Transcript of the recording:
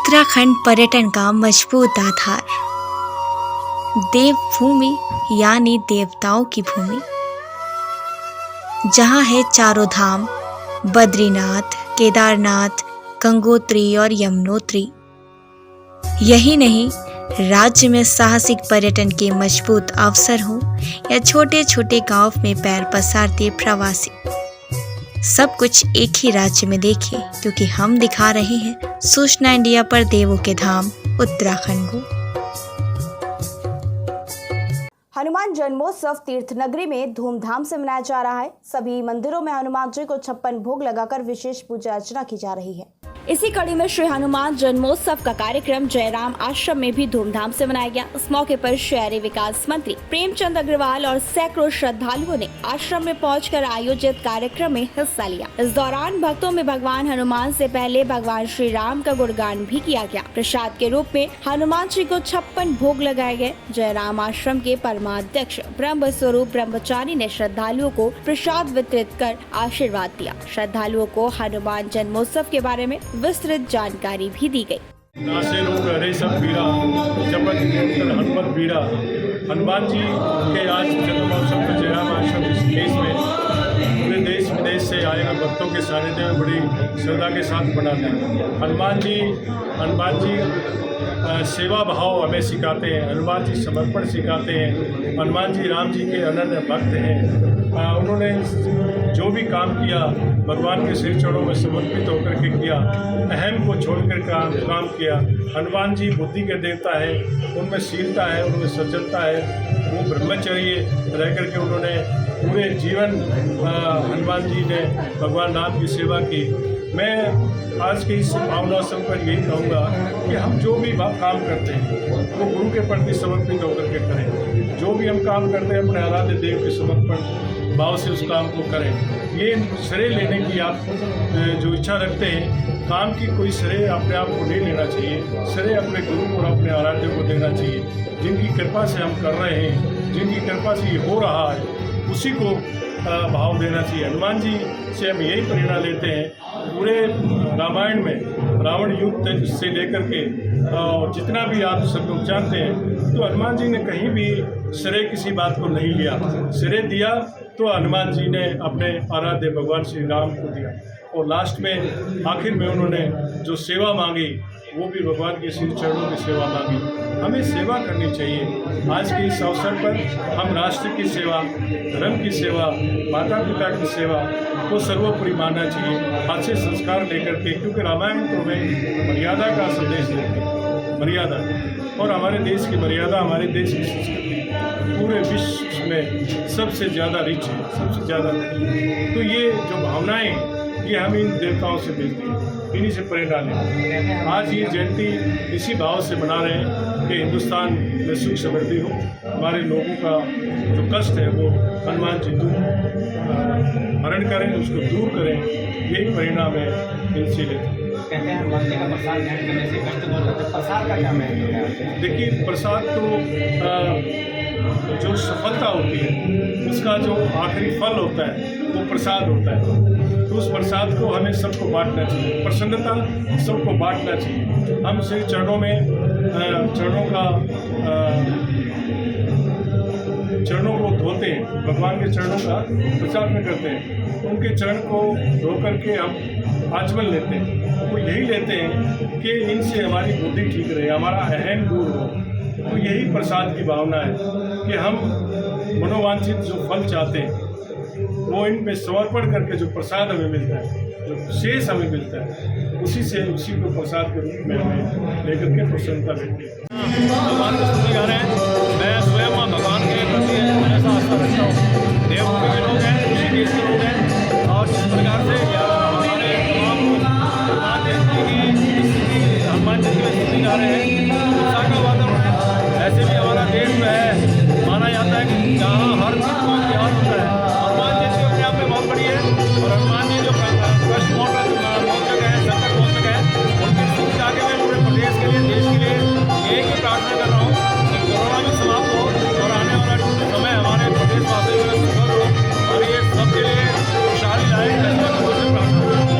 उत्तराखंड पर्यटन का मजबूत आधार, देवभूमि यानी देवताओं की भूमि, जहाँ है चारों धाम बद्रीनाथ, केदारनाथ, गंगोत्री और यमुनोत्री। यही नहीं, राज्य में साहसिक पर्यटन के मजबूत अवसर हों या छोटे छोटे गांव में पैर पसारते प्रवासी, सब कुछ एक ही राज्य में देखें, क्योंकि हम दिखा रहे हैं सूचना इंडिया पर देवों के धाम उत्तराखंड को। हनुमान जन्मोत्सव तीर्थ नगरी में धूमधाम से मनाया जा रहा है। सभी मंदिरों में हनुमान जी को 56 भोग लगाकर विशेष पूजा अर्चना की जा रही है। इसी कड़ी में श्री हनुमान जन्मोत्सव का कार्यक्रम जयराम आश्रम में भी धूमधाम से मनाया गया। इस मौके पर शहरी विकास मंत्री प्रेमचंद अग्रवाल और सैकड़ों श्रद्धालुओं ने आश्रम में पहुंचकर आयोजित कार्यक्रम में हिस्सा लिया। इस दौरान भक्तों में भगवान हनुमान से पहले भगवान श्री राम का गुणगान भी किया गया। प्रसाद के रूप में हनुमान जी को 56 भोग लगाए गए। जयराम आश्रम के परमाध्यक्ष ब्रह्म स्वरूप ब्रह्मचारी ने श्रद्धालुओं को प्रसाद वितरित कर आशीर्वाद दिया। श्रद्धालुओं को हनुमान जन्मोत्सव के बारे में विस्तृत जानकारी भी दी गई। हनुमत बीड़ा हनुमान जी के आज जन्मोत्सव पर जयराम आश्रम इस देश में पूरे देश विदेश से आए हुए भक्तों के सानिध्य में बड़ी श्रद्धा के साथ मनाते हैं। हनुमान जी सेवा भाव हमें सिखाते हैं। हनुमान जी समर्पण सिखाते हैं। हनुमान जी राम जी के अनन्य भक्त हैं। उन्होंने जो भी काम किया भगवान के श्री चरणों में समर्पित होकर के किया, अहम को छोड़कर काम किया। हनुमान जी बुद्धि के देवता है, उनमें शीलता है, उनमें सज्जनता है। वो ब्रह्मचर्य रह करके उन्होंने पूरे जीवन हनुमान जी ने भगवान राम की सेवा की। मैं आज के इस भावनात्सव पर यही कहूँगा कि हम जो भी काम करते हैं वो गुरु के प्रति समर्पित होकर के करें। जो भी हम काम करते हैं अपने आराध्य देव के समर्पण भाव से उस काम को करें। ये श्रेय लेने की आप जो इच्छा रखते हैं, काम की कोई श्रेय अपने आप को नहीं लेना चाहिए। श्रेय अपने गुरु और अपने आराध्य को देना चाहिए। जिनकी कृपा से हम कर रहे हैं, जिनकी कृपा से ये हो रहा है, उसी को भाव देना चाहिए। हनुमान जी से हम यही प्रेरणा लेते हैं। पूरे रामायण में रावण युग से लेकर के जितना भी आप सब लोग जानते हैं, तो हनुमान जी ने कहीं भी श्रेय किसी बात को नहीं लिया। श्रेय दिया तो हनुमान जी ने अपने आराध्य भगवान श्री राम को दिया। और लास्ट में आखिर में उन्होंने जो सेवा मांगी वो भी भगवान के श्री चरणों की सेवा मांगी। हमें सेवा करनी चाहिए। आज के इस अवसर पर हम राष्ट्र की सेवा, धर्म की सेवा, माता पिता की सेवा को सर्वोपरि मानना चाहिए। अच्छे संस्कार लेकर के, क्योंकि रामायण तो हमें मर्यादा का संदेश देते हैं। मर्यादा और हमारे देश की मर्यादा, हमारे देश की संस्कृति पूरे विश्व में सबसे ज़्यादा रिच है, सबसे ज़्यादा। तो ये जो भावनाएँ ये हम इन देवताओं से मिलती हैं, इन्हीं से प्रेरणा लें। आज ये जयंती इसी भाव से मना रहे हैं कि हिंदुस्तान में सुख समृद्धि हो, हमारे लोगों का जो कष्ट है वो हनुमान जी हरण करें, उसको दूर करें। यही परिणाम है इनसे लेते। कहते हैं हनुमान जी का प्रसाद ग्रहण करने से कष्ट दूर होता है। प्रसाद का क्या महत्व है? देखिए, प्रसाद तो जो सफलता होती है उसका जो आखिरी फल होता है वो प्रसाद होता है। तो उस प्रसाद को हमें सबको बांटना चाहिए। प्रसन्नता सबको बांटना चाहिए। हम श्री चरणों को धोते हैं, भगवान के चरणों का प्रसाद में करते हैं। उनके चरण को धो करके हम आचमन लेते हैं। वो यही लेते हैं कि इनसे हमारी बुद्धि ठीक रहे, हमारा अहम दूर हो। तो यही प्रसाद की भावना है कि हम मनोवांछित जो फल चाहते हैं वो इन पे समर्पण करके जो प्रसाद हमें मिलता है, जो शेष हमें मिलता है, उसी को प्रसाद के रूप में हमें लेकर के प्रसन्नता मिलती है। भगवान को स्तुति गा रहे हैं। मैं स्वयं भगवान के प्रति हमेशा आस्था रखता हूँ। देवभूमि के लोग